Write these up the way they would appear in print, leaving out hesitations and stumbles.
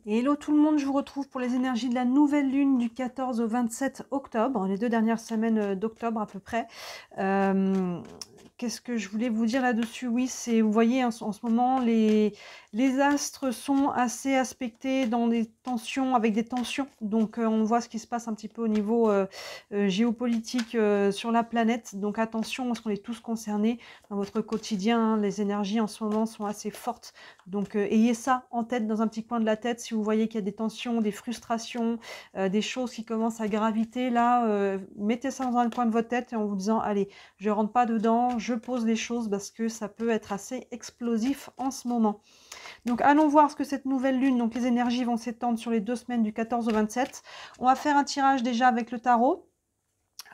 Hello tout le monde, je vous retrouve pour les énergies de la nouvelle lune du 14 au 27 octobre, les 2 dernières semaines d'octobre à peu près. Euh, Qu'est-ce que je voulais vous dire là-dessus? Oui, c'est, vous voyez, en ce moment, les astres sont assez aspectés dans des tensions, avec des tensions. Donc, on voit ce qui se passe un petit peu au niveau géopolitique sur la planète. Donc, attention, parce qu'on est tous concernés dans votre quotidien. Hein, les énergies en ce moment sont assez fortes. Donc, ayez ça en tête, dans un petit coin de la tête, si vous voyez qu'il y a des tensions, des frustrations, des choses qui commencent à graviter, là, mettez ça dans un coin de votre tête et en vous disant, allez, je rentre pas dedans, je pose les choses parce que ça peut être assez explosif en ce moment. Donc, allons voir ce que cette nouvelle lune, donc les énergies vont s'étendre sur les 2 semaines du 14 au 27. On va faire un tirage déjà avec le tarot.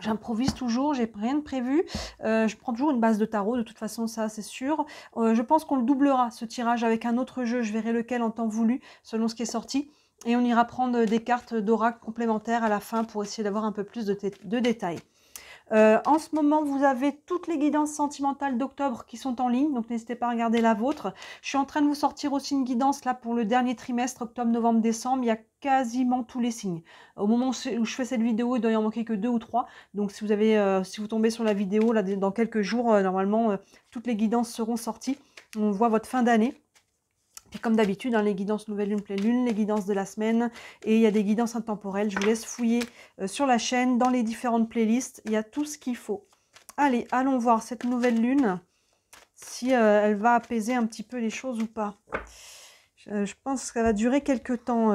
J'improvise toujours, j'ai rien de prévu. Je prends toujours une base de tarot, de toute façon, ça c'est sûr. Je pense qu'on le doublera, ce tirage, avec un autre jeu. Je verrai lequel en temps voulu, selon ce qui est sorti. Et on ira prendre des cartes d'oracle complémentaires à la fin pour essayer d'avoir un peu plus de détails. En ce moment, vous avez toutes les guidances sentimentales d'octobre qui sont en ligne, donc n'hésitez pas à regarder la vôtre. Je suis en train de vous sortir aussi une guidance là pour le dernier trimestre, octobre, novembre, décembre. Il y a quasiment tous les signes. Au moment où je fais cette vidéo, il doit y en manquer que 2 ou 3. Donc si vous tombez sur la vidéo là dans quelques jours, normalement toutes les guidances seront sorties. On voit votre fin d'année. Puis comme d'habitude, hein, les guidances nouvelle lune, pleine lune, les guidances de la semaine, et il y a des guidances intemporelles. Je vous laisse fouiller sur la chaîne, dans les différentes playlists, il y a tout ce qu'il faut. Allez, allons voir cette nouvelle lune, si elle va apaiser un petit peu les choses ou pas. Je pense qu'elle va durer quelques temps.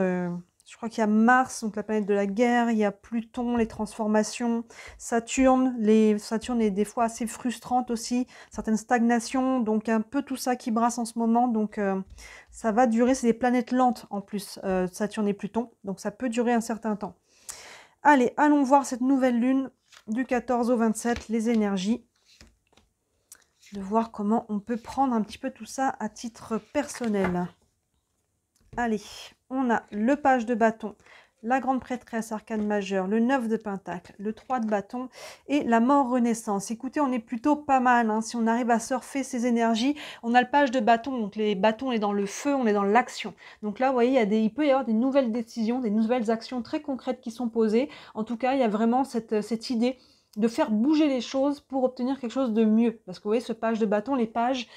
Je crois qu'il y a Mars, donc la planète de la guerre, il y a Pluton, les transformations, Saturne, Saturne est des fois assez frustrante aussi, certaines stagnations, donc un peu tout ça qui brasse en ce moment, donc ça va durer, c'est des planètes lentes en plus, Saturne et Pluton, donc ça peut durer un certain temps. Allez, allons voir cette nouvelle lune du 14 au 27, les énergies, de voir comment on peut prendre un petit peu tout ça à titre personnel. Allez, on a le page de bâton, la grande prêtresse arcane majeure, le 9 de pentacle, le 3 de bâton et la mort renaissance. Écoutez, on est plutôt pas mal, hein, si on arrive à surfer ces énergies. On a le page de bâton, donc les bâtons, on est dans le feu, on est dans l'action. Donc là, vous voyez, il peut y avoir des nouvelles décisions, des nouvelles actions très concrètes qui sont posées. En tout cas, il y a vraiment cette idée de faire bouger les choses pour obtenir quelque chose de mieux. Parce que vous voyez, ce page de bâton, le page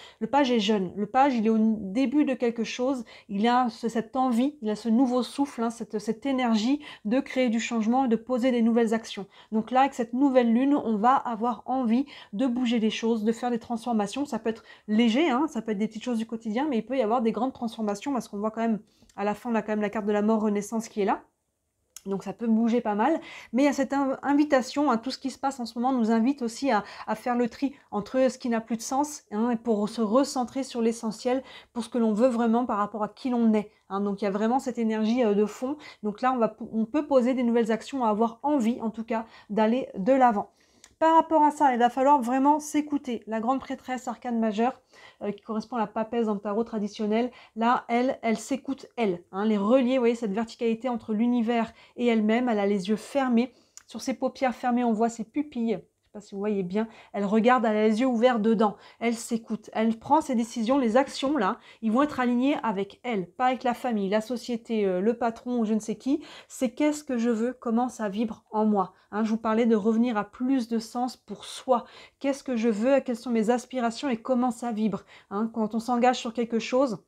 est jeune. Le page, il est au début de quelque chose. Il a cette envie, il a ce nouveau souffle, hein, cette énergie de créer du changement et de poser des nouvelles actions. Donc là, avec cette nouvelle lune, on va avoir envie de bouger les choses, de faire des transformations. Ça peut être léger, hein, ça peut être des petites choses du quotidien, mais il peut y avoir des grandes transformations parce qu'on voit quand même, à la fin, on a quand même la carte de la mort renaissance qui est là. Donc ça peut bouger pas mal, mais il y a cette invitation, hein, tout ce qui se passe en ce moment nous invite aussi à faire le tri entre ce qui n'a plus de sens, hein, pour se recentrer sur l'essentiel, pour ce que l'on veut vraiment par rapport à qui l'on est. Hein. Donc il y a vraiment cette énergie de fond. Donc là on peut poser des nouvelles actions, avoir envie en tout cas d'aller de l'avant. Par rapport à ça, il va falloir vraiment s'écouter. La grande prêtresse arcane majeure, qui correspond à la papesse dans le tarot traditionnel, là, elle s'écoute, elle. Hein, les relier, vous voyez, cette verticalité entre l'univers et elle-même, elle a les yeux fermés. Sur ses paupières fermées, on voit ses pupilles. Je ne sais pas si vous voyez bien, elle regarde, elle a les yeux ouverts dedans, elle s'écoute, elle prend ses décisions, les actions là, ils vont être alignés avec elle, pas avec la famille, la société, le patron ou je ne sais qui, c'est qu'est-ce que je veux, comment ça vibre en moi. Hein, je vous parlais de revenir à plus de sens pour soi, qu'est-ce que je veux, quelles sont mes aspirations et comment ça vibre. Hein, quand on s'engage sur quelque chose,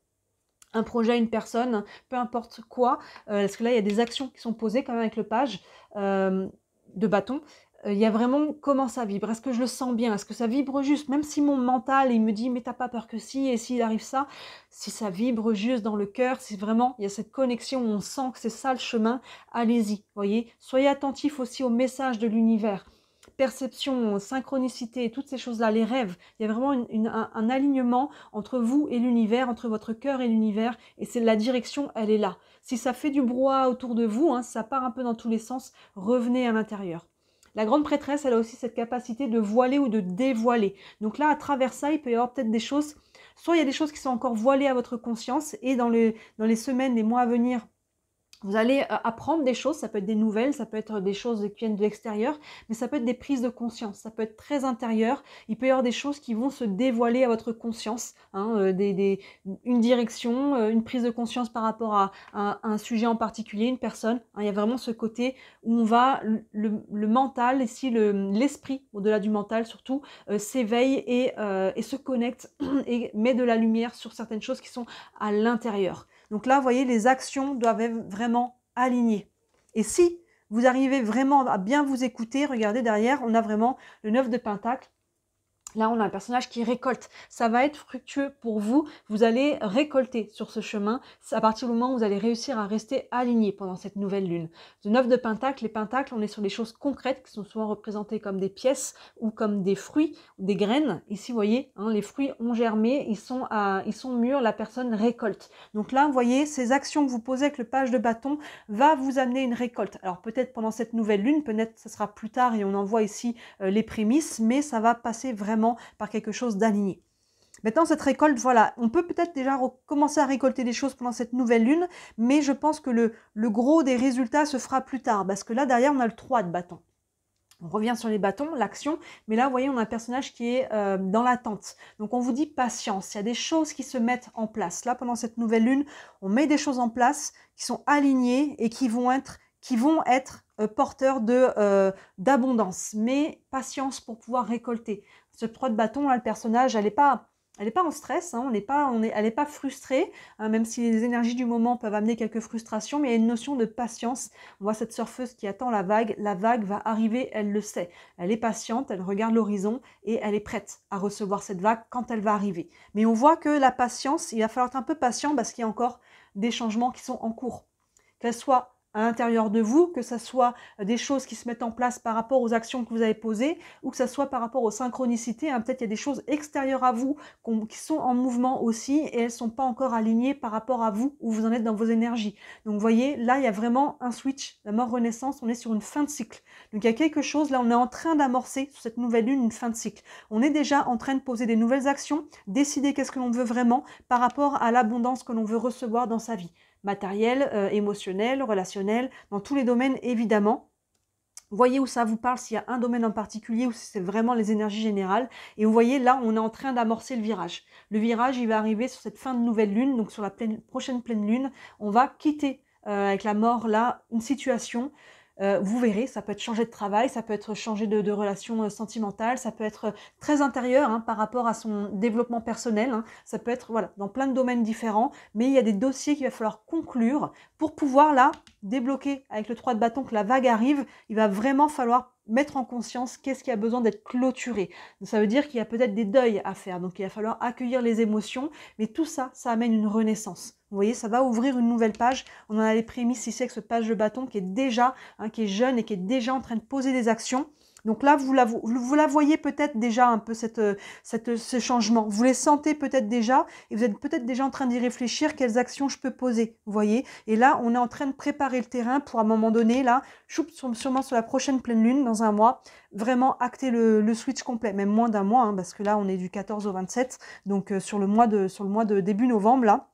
un projet, une personne, peu importe quoi, parce que là il y a des actions qui sont posées quand même avec le page de bâton. Il y a vraiment comment ça vibre, est-ce que je le sens bien, est-ce que ça vibre juste, même si mon mental il me dit mais t'as pas peur que si, et s'il arrive ça, si ça vibre juste dans le cœur, si vraiment il y a cette connexion où on sent que c'est ça le chemin, allez-y, voyez, soyez attentifs aussi au message de l'univers. Perception, synchronicité, toutes ces choses-là, les rêves, il y a vraiment un alignement entre vous et l'univers, entre votre cœur et l'univers, et c'est la direction, elle est là. Si ça fait du brouhaha autour de vous, hein, si ça part un peu dans tous les sens, revenez à l'intérieur. La grande prêtresse, elle a aussi cette capacité de voiler ou de dévoiler. Donc là, à travers ça, il peut y avoir peut-être des choses, soit il y a des choses qui sont encore voilées à votre conscience, et dans les semaines, les mois à venir, Vous allez apprendre des choses, ça peut être des nouvelles, ça peut être des choses qui viennent de l'extérieur, mais ça peut être des prises de conscience, ça peut être très intérieur. Il peut y avoir des choses qui vont se dévoiler à votre conscience, hein, une direction, une prise de conscience par rapport à un sujet en particulier, une personne. Hein, il y a vraiment ce côté où on va, le mental, ici l'esprit, au-delà du mental surtout, s'éveille et se connecte et met de la lumière sur certaines choses qui sont à l'intérieur. Donc là, vous voyez, les actions doivent être vraiment alignées. Et si vous arrivez vraiment à bien vous écouter, regardez derrière, on a vraiment le 9 de Pentacle. Là, on a un personnage qui récolte. Ça va être fructueux pour vous. Vous allez récolter sur ce chemin à partir du moment où vous allez réussir à rester aligné pendant cette nouvelle lune. Le 9 de Pentacle, les pentacles, on est sur des choses concrètes qui sont souvent représentées comme des pièces ou comme des fruits ou des graines. Ici, vous voyez, hein, les fruits ont germé, ils sont mûrs, la personne récolte. Donc là, vous voyez, ces actions que vous posez avec le page de bâton va vous amener une récolte. Alors peut-être pendant cette nouvelle lune, peut-être ce sera plus tard et on en voit ici les prémices, mais ça va passer vraiment par quelque chose d'aligné. Maintenant, cette récolte, voilà, on peut peut-être déjà commencer à récolter des choses pendant cette nouvelle lune, mais je pense que le gros des résultats se fera plus tard, parce que là, derrière, on a le 3 de bâton. On revient sur les bâtons, l'action, mais là, vous voyez, on a un personnage qui est dans l'attente. Donc, on vous dit patience, il y a des choses qui se mettent en place. Là, pendant cette nouvelle lune, on met des choses en place qui sont alignées et qui vont être porteurs d'abondance. Mais patience pour pouvoir récolter. Ce 3 de bâton, là, le personnage, elle n'est pas en stress, hein, elle n'est pas frustrée, hein, même si les énergies du moment peuvent amener quelques frustrations, mais il y a une notion de patience. On voit cette surfeuse qui attend la vague va arriver, elle le sait. Elle est patiente, elle regarde l'horizon et elle est prête à recevoir cette vague quand elle va arriver. Mais on voit que la patience, il va falloir être un peu patient parce qu'il y a encore des changements qui sont en cours. Qu'elle soit à l'intérieur de vous, que ce soit des choses qui se mettent en place par rapport aux actions que vous avez posées, ou que ce soit par rapport aux synchronicités. Hein. Peut-être il y a des choses extérieures à vous qui sont en mouvement aussi, et elles ne sont pas encore alignées par rapport à vous, où vous en êtes dans vos énergies. Donc vous voyez, là, il y a vraiment un switch. La mort renaissance, on est sur une fin de cycle. Donc il y a quelque chose, là, on est en train d'amorcer sur cette nouvelle lune une fin de cycle. On est déjà en train de poser des nouvelles actions, décider qu'est-ce que l'on veut vraiment par rapport à l'abondance que l'on veut recevoir dans sa vie. Matériel, émotionnel, relationnel, dans tous les domaines évidemment. Voyez où ça vous parle, s'il y a un domaine en particulier ou si c'est vraiment les énergies générales. Et vous voyez là, on est en train d'amorcer le virage. Le virage, il va arriver sur cette fin de nouvelle lune, donc sur la prochaine pleine lune. On va quitter avec la mort là une situation. Vous verrez, ça peut être changer de travail, ça peut être changer de relation sentimentale, ça peut être très intérieur hein, par rapport à son développement personnel, hein, ça peut être voilà, dans plein de domaines différents, mais il y a des dossiers qu'il va falloir conclure pour pouvoir là débloquer avec le 3 de bâton que la vague arrive, il va vraiment falloir mettre en conscience qu'est-ce qui a besoin d'être clôturé. Donc, ça veut dire qu'il y a peut-être des deuils à faire, donc il va falloir accueillir les émotions, mais tout ça, ça amène une renaissance. Vous voyez, ça va ouvrir une nouvelle page. On en a les prémices ici avec ce page de bâton qui est déjà, hein, qui est jeune et qui est déjà en train de poser des actions. Donc là, vous la voyez peut-être déjà un peu ce changement. Vous les sentez peut-être déjà et vous êtes peut-être déjà en train d'y réfléchir, quelles actions je peux poser, vous voyez. Et là, on est en train de préparer le terrain pour à un moment donné, là, sûrement sur la prochaine pleine lune, dans un mois, vraiment acter le switch complet, même moins d'un mois, hein, parce que là, on est du 14 au 27, donc sur le mois de début novembre, là.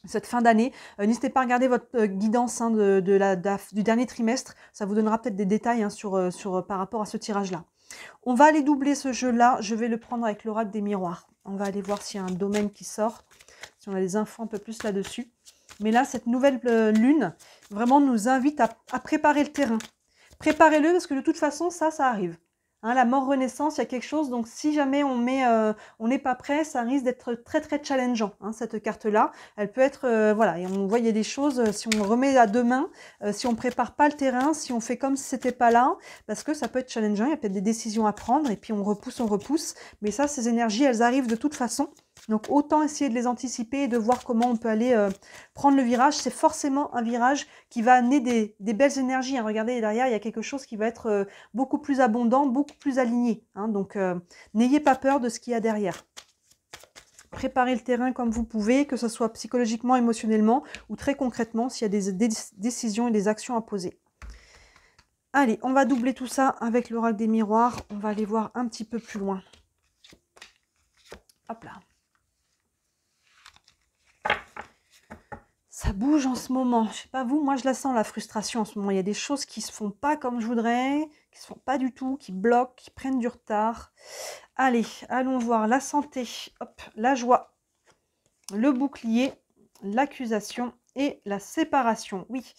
Cette fin d'année. N'hésitez pas à regarder votre guidance hein, du dernier trimestre. Ça vous donnera peut-être des détails hein, par rapport à ce tirage-là. On va aller doubler ce jeu-là. Je vais le prendre avec l'oracle des miroirs. On va aller voir s'il y a un domaine qui sort. Si on a des infos un peu plus là-dessus. Mais là, cette nouvelle lune, vraiment nous invite à préparer le terrain. Préparez-le parce que de toute façon, ça arrive. Hein, la mort renaissance, il y a quelque chose, donc si jamais on n'est pas prêt, ça risque d'être très très challengeant, hein, cette carte-là. Elle peut être, voilà, et on voit il y a des choses, si on remet à demain, si on prépare pas le terrain, si on fait comme si c'était pas là, parce que ça peut être challengeant, il y a peut-être des décisions à prendre, et puis on repousse, mais ça, ces énergies, elles arrivent de toute façon. Donc autant essayer de les anticiper et de voir comment on peut aller prendre le virage. C'est forcément un virage qui va amener des belles énergies. Hein. Regardez derrière, il y a quelque chose qui va être beaucoup plus abondant, beaucoup plus aligné. Hein. Donc n'ayez pas peur de ce qu'il y a derrière. Préparez le terrain comme vous pouvez, que ce soit psychologiquement, émotionnellement ou très concrètement s'il y a des décisions et des actions à poser. Allez, on va doubler tout ça avec l'oracle des miroirs. On va aller voir un petit peu plus loin. Hop là. Ça bouge en ce moment. Je sais pas vous, moi je la sens la frustration en ce moment. Il y a des choses qui se font pas comme je voudrais, qui se font pas du tout, qui bloquent, qui prennent du retard. Allez, allons voir la santé, hop, la joie, le bouclier, l'accusation et la séparation. Oui,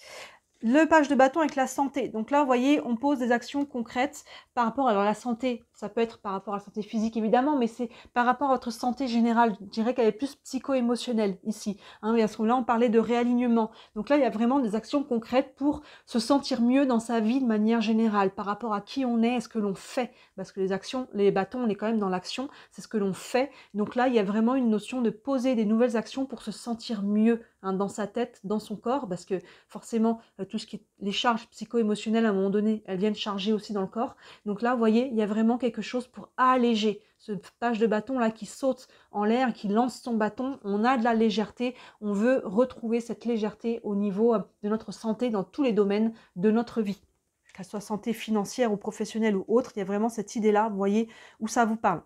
le page de bâton avec la santé. Donc là, vous voyez, on pose des actions concrètes par rapport à la santé. Ça peut être par rapport à la santé physique, évidemment, mais c'est par rapport à votre santé générale. Je dirais qu'elle est plus psycho-émotionnelle ici. Hein, parce que là, on parlait de réalignement. Donc là, il y a vraiment des actions concrètes pour se sentir mieux dans sa vie de manière générale. Par rapport à qui on est, ce que l'on fait. Parce que les actions, les bâtons, on est quand même dans l'action. C'est ce que l'on fait. Donc là, il y a vraiment une notion de poser des nouvelles actions pour se sentir mieux, hein, dans sa tête, dans son corps. Parce que forcément, tout ce qui est les charges psycho-émotionnelles, à un moment donné, elles viennent charger aussi dans le corps. Donc là, vous voyez, il y a vraiment quelque chose pour alléger ce page de bâton là qui saute en l'air, qui lance son bâton. On a de la légèreté, on veut retrouver cette légèreté au niveau de notre santé dans tous les domaines de notre vie. Qu'elle soit santé financière ou professionnelle ou autre, il y a vraiment cette idée-là, vous voyez, où ça vous parle.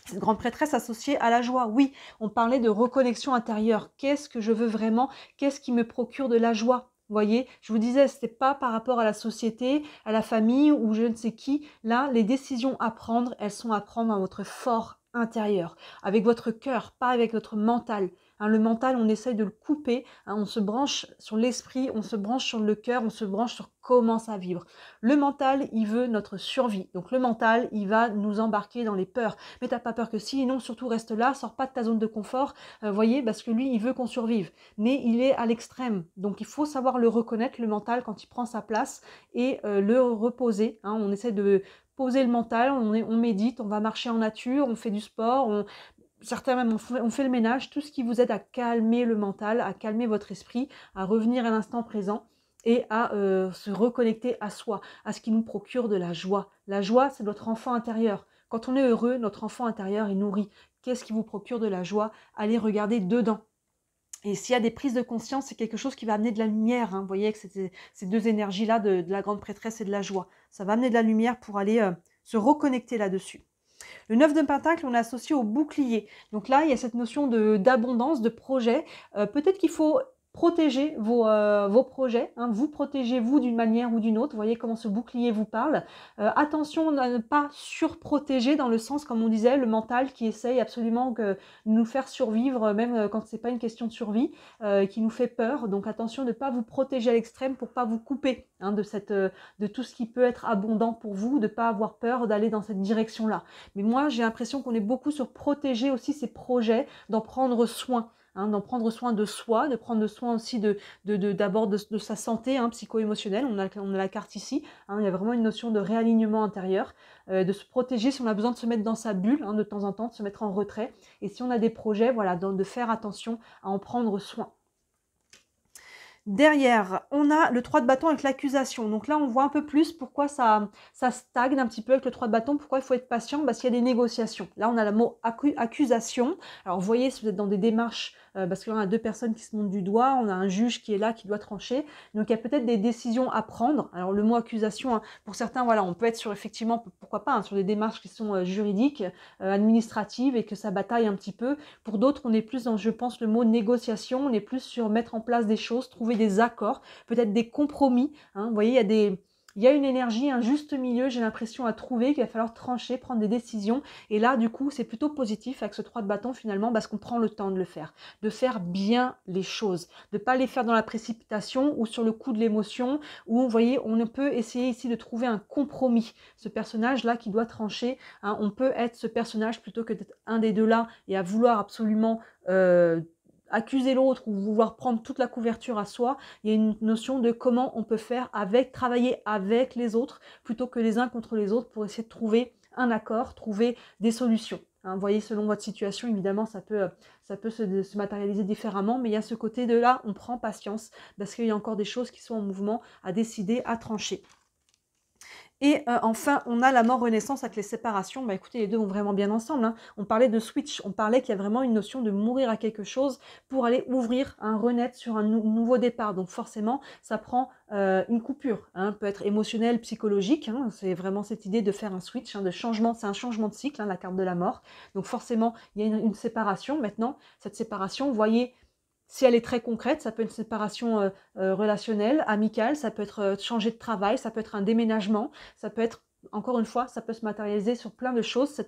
Cette grande prêtresse associée à la joie. Oui, on parlait de reconnexion intérieure. Qu'est-ce que je veux vraiment? Qu'est-ce qui me procure de la joie? Vous voyez, je vous disais, ce n'est pas par rapport à la société, à la famille ou je ne sais qui. Là, les décisions à prendre, elles sont à prendre dans votre fort intérieur, avec votre cœur, pas avec votre mental. Hein, le mental, on essaye de le couper, hein, on se branche sur l'esprit, on se branche sur le cœur, on se branche sur comment ça vibre. Le mental, il veut notre survie. Donc le mental, il va nous embarquer dans les peurs. Mais t'as pas peur que si, non, surtout reste là, sors pas de ta zone de confort, voyez, parce que lui, il veut qu'on survive. Mais il est à l'extrême. Donc il faut savoir le reconnaître, le mental, quand il prend sa place et le reposer. Hein. On essaie de poser le mental, on médite, on va marcher en nature, on fait du sport, certains même on fait le ménage, tout ce qui vous aide à calmer le mental, à calmer votre esprit, à revenir à l'instant présent et à se reconnecter à soi, à ce qui nous procure de la joie. La joie, c'est notre enfant intérieur. Quand on est heureux, notre enfant intérieur est nourri. Qu'est-ce qui vous procure de la joie? Allez regarder dedans. Et s'il y a des prises de conscience, c'est quelque chose qui va amener de la lumière. Hein. Vous voyez que ces deux énergies-là de la grande prêtresse et de la joie. Ça va amener de la lumière pour aller se reconnecter là-dessus. Le 9 de Pentacle, on est associé au bouclier. Donc là, il y a cette notion d'abondance, de projet. Peut-être qu'il faut protéger vos projets. Hein. Vous protégez-vous d'une manière ou d'une autre. Vous voyez comment ce bouclier vous parle. Attention à ne pas surprotéger dans le sens, comme on disait, le mental qui essaye absolument de nous faire survivre, même quand ce n'est pas une question de survie, qui nous fait peur. Donc attention de ne pas vous protéger à l'extrême pour ne pas vous couper, hein, de tout ce qui peut être abondant pour vous, de ne pas avoir peur d'aller dans cette direction-là. Mais moi, j'ai l'impression qu'on est beaucoup sur protéger aussi ces projets, d'en prendre soin. Hein, d'en prendre soin de soi, de prendre soin aussi d'abord de sa santé, hein, psycho-émotionnelle. On a la carte ici. Hein, il y a vraiment une notion de réalignement intérieur, de se protéger si on a besoin de se mettre dans sa bulle, hein, de temps en temps, de se mettre en retrait. Et si on a des projets, voilà, de faire attention à en prendre soin. Derrière, on a le 3 de bâton avec l'accusation. Donc là, on voit un peu plus pourquoi ça stagne un petit peu avec le 3 de bâton, pourquoi il faut être patient, parce qu'il y a des négociations. Là, on a le mot accusation. Alors, vous voyez, si vous êtes dans des démarches, parce que là, on a deux personnes qui se montrent du doigt, on a un juge qui est là, qui doit trancher. Donc, il y a peut-être des décisions à prendre. Alors, le mot accusation, hein, pour certains, voilà, on peut être sur, effectivement, pourquoi pas, hein, sur des démarches qui sont juridiques, administratives, et que ça bataille un petit peu. Pour d'autres, on est plus dans, je pense, le mot négociation, on est plus sur mettre en place des choses, trouver des accords, peut-être des compromis. Hein. Vous voyez, il y a une énergie, un juste milieu, j'ai l'impression, à trouver, qu'il va falloir trancher, prendre des décisions. Et là, du coup, c'est plutôt positif avec ce 3 de bâton, finalement, parce qu'on prend le temps de le faire, de faire bien les choses, de ne pas les faire dans la précipitation ou sur le coup de l'émotion, où, vous voyez, on peut essayer ici de trouver un compromis. Ce personnage-là qui doit trancher, hein, on peut être ce personnage plutôt que d'être un des deux là et à vouloir absolument accuser l'autre ou vouloir prendre toute la couverture à soi. Il y a une notion de comment on peut faire travailler avec les autres plutôt que les uns contre les autres pour essayer de trouver un accord, trouver des solutions. Hein, vous voyez, selon votre situation, évidemment, ça peut se matérialiser différemment, mais il y a ce côté de là, on prend patience parce qu'il y a encore des choses qui sont en mouvement à décider, à trancher. Et enfin, on a la mort-renaissance avec les séparations. Bah, écoutez, les deux vont vraiment bien ensemble. Hein. On parlait de switch, on parlait qu'il y a vraiment une notion de mourir à quelque chose pour aller ouvrir un renaître sur un nouveau départ. Donc forcément, ça prend une coupure. Hein. Peut être émotionnelle, psychologique. Hein. C'est vraiment cette idée de faire un switch, hein, de changement. C'est un changement de cycle, hein, la carte de la mort. Donc forcément, il y a une séparation. Maintenant, cette séparation, vous voyez, Si elle est très concrète, ça peut être une séparation relationnelle, amicale, ça peut être changer de travail, ça peut être un déménagement, ça peut être, encore une fois, ça peut se matérialiser sur plein de choses.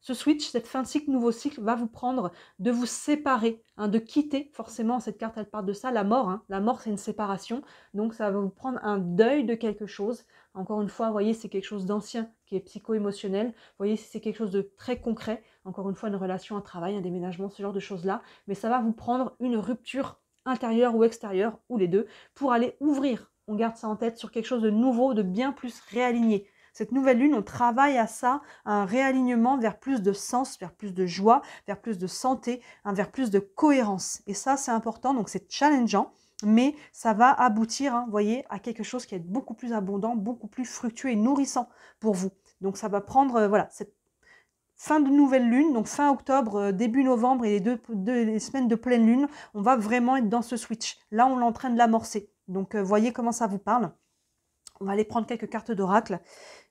Ce switch, cette fin de cycle, nouveau cycle, va vous prendre de vous séparer, hein, de quitter, forcément, cette carte, elle parle de ça, la mort. Hein. La mort, c'est une séparation, donc ça va vous prendre un deuil de quelque chose. Encore une fois, vous voyez, c'est quelque chose d'ancien, qui est psycho-émotionnel. Vous voyez, si c'est quelque chose de très concret, encore une fois, une relation, un travail, un déménagement, ce genre de choses-là, mais ça va vous prendre une rupture intérieure ou extérieure, ou les deux, pour aller ouvrir. On garde ça en tête sur quelque chose de nouveau, de bien plus réaligné. Cette nouvelle lune, on travaille à ça, un réalignement vers plus de sens, vers plus de joie, vers plus de santé, hein, vers plus de cohérence. Et ça, c'est important, donc c'est challengeant, mais ça va aboutir, hein, vous voyez, à quelque chose qui est beaucoup plus abondant, beaucoup plus fructueux et nourrissant pour vous. Donc ça va prendre, voilà, cette fin de nouvelle lune, donc fin octobre, début novembre et les semaines de pleine lune, on va vraiment être dans ce switch. Là, on est en train de l'amorcer. Donc, voyez comment ça vous parle. On va aller prendre quelques cartes d'oracle.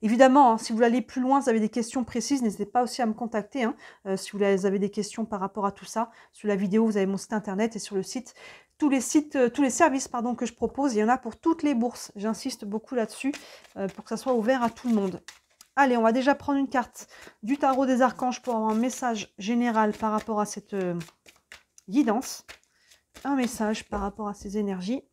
Évidemment, hein, si vous voulez aller plus loin, vous avez des questions précises, n'hésitez pas aussi à me contacter. Hein, si vous avez des questions par rapport à tout ça. Sous la vidéo, vous avez mon site internet et sur le site, tous les services pardon, que je propose, il y en a pour toutes les bourses. J'insiste beaucoup là-dessus pour que ça soit ouvert à tout le monde. Allez, on va déjà prendre une carte du tarot des archanges pour avoir un message général par rapport à cette guidance. Un message par rapport à ces énergies.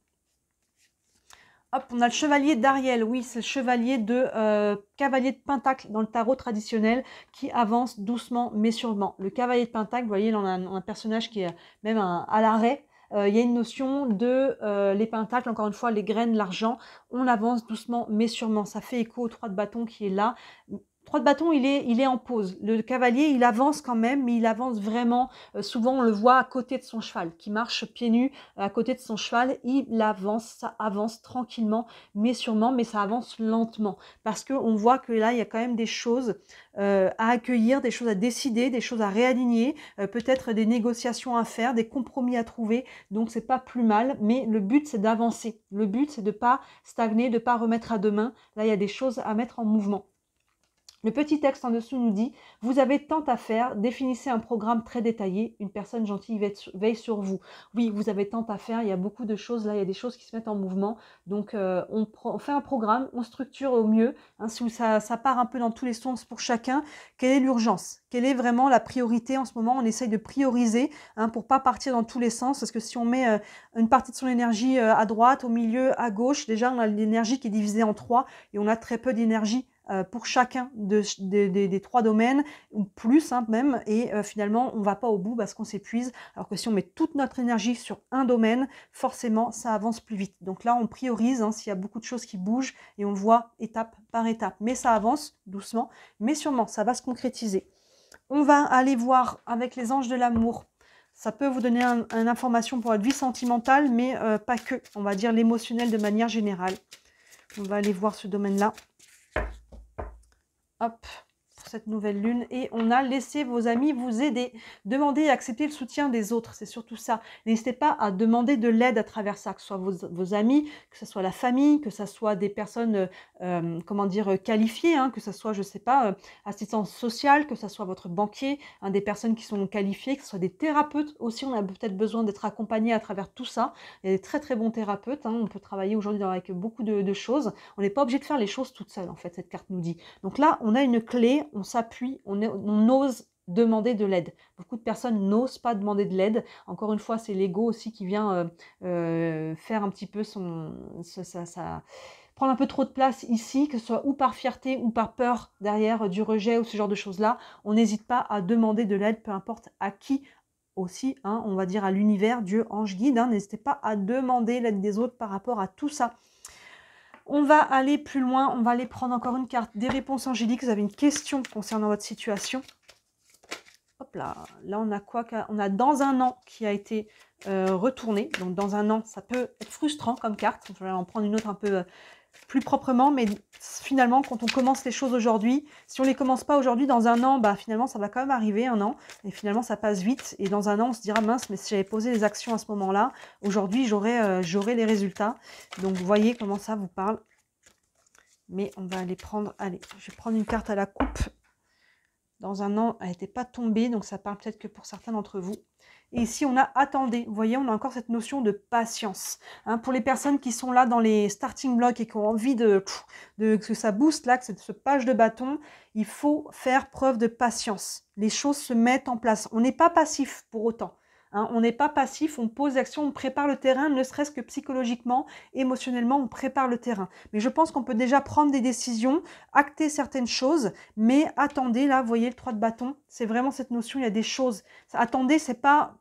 Hop, on a le chevalier d'Ariel, oui, c'est le chevalier de cavalier de Pentacle dans le tarot traditionnel qui avance doucement mais sûrement. Le cavalier de Pentacle, vous voyez, là on a un personnage qui est même à l'arrêt. Il y a une notion de les pentacles, encore une fois, les graines, l'argent. On avance doucement mais sûrement. Ça fait écho au 3 de bâton qui est là. 3 de bâton, il est en pause. Le cavalier, il avance quand même, mais il avance vraiment. Souvent, on le voit à côté de son cheval, qui marche pieds nus à côté de son cheval. Il avance, ça avance tranquillement, mais sûrement, mais ça avance lentement. Parce qu'on voit que là, il y a quand même des choses à accueillir, des choses à décider, des choses à réaligner, peut-être des négociations à faire, des compromis à trouver. Donc, c'est pas plus mal, mais le but, c'est d'avancer. Le but, c'est de pas stagner, de pas remettre à demain. Là, il y a des choses à mettre en mouvement. Le petit texte en dessous nous dit « Vous avez tant à faire, définissez un programme très détaillé, une personne gentille veille sur vous. » Oui, vous avez tant à faire, il y a beaucoup de choses, là il y a des choses qui se mettent en mouvement. Donc on fait un programme, on structure au mieux. Hein, si ça part un peu dans tous les sens pour chacun, quelle est l'urgence? Quelle est vraiment la priorité en ce moment? On essaye de prioriser hein, pour ne pas partir dans tous les sens. Parce que si on met une partie de son énergie à droite, au milieu, à gauche, déjà on a l'énergie qui est divisée en 3 et on a très peu d'énergie pour chacun des 3 domaines, ou plus hein, même, et finalement on ne va pas au bout parce qu'on s'épuise, alors que si on met toute notre énergie sur un domaine, forcément ça avance plus vite. Donc là on priorise hein, s'il y a beaucoup de choses qui bougent, et on le voit étape par étape, mais ça avance doucement, mais sûrement ça va se concrétiser. On va aller voir avec les anges de l'amour. Ça peut vous donner une information pour votre vie sentimentale, mais pas que, on va dire l'émotionnel de manière générale. On va aller voir ce domaine-là. Hop, pour cette nouvelle lune. Et on a laissé vos amis vous aider. Demandez et acceptez le soutien des autres. C'est surtout ça. N'hésitez pas à demander de l'aide à travers ça. Que ce soit vos amis, que ce soit la famille, que ce soit des personnes, comment dire, qualifiées. Hein, que ce soit, je ne sais pas, assistance sociale, que ce soit votre banquier. Hein, des personnes qui sont qualifiées, que ce soit des thérapeutes aussi. On a peut-être besoin d'être accompagné à travers tout ça. Il y a des très très bons thérapeutes. Hein, on peut travailler aujourd'hui avec beaucoup de choses. On n'est pas obligé de faire les choses toute seule, en fait, cette carte nous dit. Donc là, on a une clé, on s'appuie, on ose demander de l'aide. Beaucoup de personnes n'osent pas demander de l'aide. Encore une fois, c'est l'ego aussi qui vient faire un petit peu prendre un peu trop de place ici, que ce soit ou par fierté ou par peur derrière du rejet ou ce genre de choses-là. On n'hésite pas à demander de l'aide, peu importe à qui aussi, hein, on va dire à l'univers, Dieu, ange, guide. Hein, n'hésitez pas à demander l'aide des autres par rapport à tout ça. On va aller plus loin, on va aller prendre encore une carte des réponses angéliques. Vous avez une question concernant votre situation. Hop là, là on a quoi? On a dans un an qui a été retourné. Donc dans un an, ça peut être frustrant comme carte. Je vais en prendre une autre un peu plus proprement, mais finalement, quand on commence les choses aujourd'hui, si on ne les commence pas aujourd'hui, dans un an, bah, finalement, ça va quand même arriver, un an, et finalement, ça passe vite, et dans un an, on se dira, mince, mais si j'avais posé les actions à ce moment-là, aujourd'hui, j'aurais les résultats. Donc, vous voyez comment ça vous parle. Mais on va aller prendre, allez, je vais prendre une carte à la coupe. Dans un an, elle n'était pas tombée, donc ça parle peut-être que pour certains d'entre vous. Et ici, on a attendez. Vous voyez, on a encore cette notion de patience. Hein, pour les personnes qui sont là dans les starting blocks et qui ont envie que ça booste là, que c'est ce page de bâton, il faut faire preuve de patience. Les choses se mettent en place. On n'est pas passif pour autant. Hein, on n'est pas passif, on pose l'action, on prépare le terrain, ne serait-ce que psychologiquement, émotionnellement, on prépare le terrain. Mais je pense qu'on peut déjà prendre des décisions, acter certaines choses, mais attendez, là, vous voyez le 3 de bâton, c'est vraiment cette notion, il y a des choses. Attendez, c'est pas...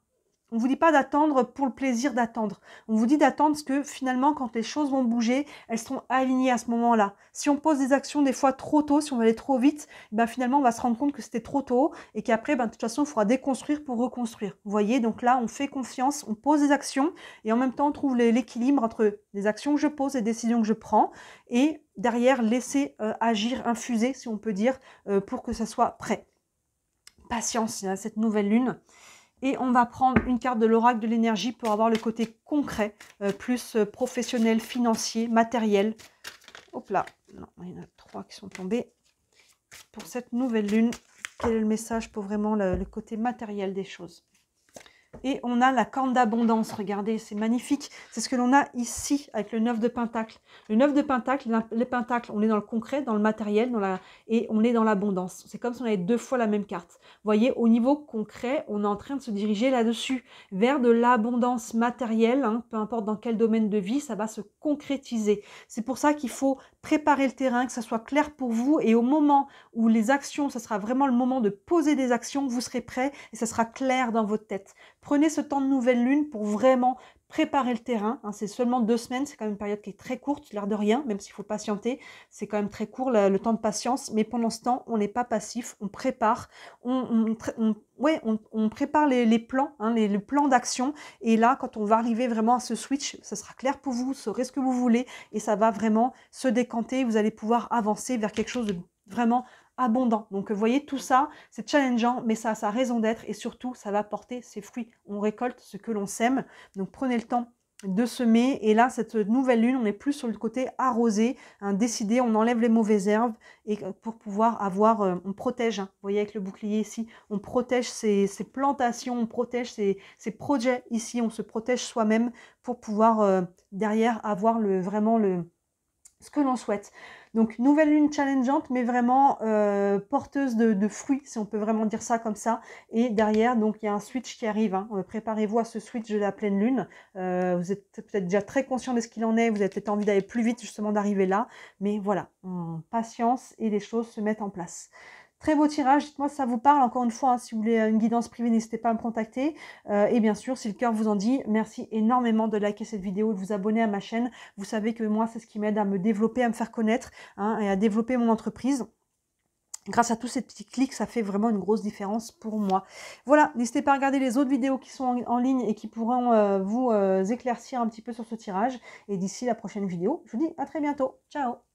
On ne vous dit pas d'attendre pour le plaisir d'attendre. On vous dit d'attendre parce que finalement, quand les choses vont bouger, elles seront alignées à ce moment-là. Si on pose des actions des fois trop tôt, si on va aller trop vite, ben finalement, on va se rendre compte que c'était trop tôt et qu'après, ben, de toute façon, il faudra déconstruire pour reconstruire. Vous voyez, donc là, on fait confiance, on pose des actions et en même temps, on trouve l'équilibre entre les actions que je pose et les décisions que je prends et derrière, laisser agir, infuser, si on peut dire, pour que ça soit prêt. Patience, il y a cette nouvelle lune. Et on va prendre une carte de l'oracle de l'énergie pour avoir le côté concret, plus professionnel, financier, matériel. Hop là, non, il y en a 3 qui sont tombés. Pour cette nouvelle lune, quel est le message pour vraiment le côté matériel des choses? Et on a la corne d'abondance, regardez, c'est magnifique. C'est ce que l'on a ici avec le 9 de Pentacle. Le 9 de Pentacle, les Pentacles, on est dans le concret, dans le matériel, et on est dans l'abondance. C'est comme si on avait 2 fois la même carte. Vous voyez, au niveau concret, on est en train de se diriger là-dessus, vers de l'abondance matérielle, hein, peu importe dans quel domaine de vie, ça va se concrétiser. C'est pour ça qu'il faut préparer le terrain, que ça soit clair pour vous, et au moment où les actions, ça sera vraiment le moment de poser des actions, vous serez prêt et ça sera clair dans votre tête. Prenez ce temps de nouvelle lune pour vraiment préparer le terrain. Hein, c'est seulement 2 semaines, c'est quand même une période qui est très courte, l'air de rien, même s'il faut patienter. C'est quand même très court le temps de patience, mais pendant ce temps, on n'est pas passif, on prépare, on prépare les plans, hein, les plans d'action. Et là, quand on va arriver vraiment à ce switch, ça sera clair pour vous, vous saurez ce que vous voulez et ça va vraiment se décanter. Vous allez pouvoir avancer vers quelque chose de vraiment abondant. Donc, vous voyez, tout ça, c'est challengeant, mais ça a sa raison d'être et surtout, ça va porter ses fruits. On récolte ce que l'on sème. Donc, prenez le temps de semer. Et là, cette nouvelle lune, on est plus sur le côté arrosé, hein, décidé, on enlève les mauvaises herbes et pour pouvoir avoir, on protège, hein, vous voyez avec le bouclier ici, on protège ces plantations, on protège ces projets ici, on se protège soi-même pour pouvoir derrière avoir vraiment ce que l'on souhaite. Donc, nouvelle lune challengeante, mais vraiment porteuse de fruits, si on peut vraiment dire ça comme ça. Et derrière, donc, il y a un switch qui arrive. Hein. Préparez-vous à ce switch de la pleine lune. Vous êtes peut-être déjà très conscient de ce qu'il en est. Vous avez peut-être envie d'aller plus vite, justement, d'arriver là. Mais voilà, patience et les choses se mettent en place. Très beau tirage, dites-moi si ça vous parle. Encore une fois, hein, si vous voulez une guidance privée, n'hésitez pas à me contacter. Et bien sûr, si le cœur vous en dit, merci énormément de liker cette vidéo, de vous abonner à ma chaîne. Vous savez que moi, c'est ce qui m'aide à me développer, à me faire connaître, hein, et à développer mon entreprise. Grâce à tous ces petits clics, ça fait vraiment une grosse différence pour moi. Voilà, n'hésitez pas à regarder les autres vidéos qui sont en ligne et qui pourront vous éclaircir un petit peu sur ce tirage. Et d'ici la prochaine vidéo, je vous dis à très bientôt. Ciao!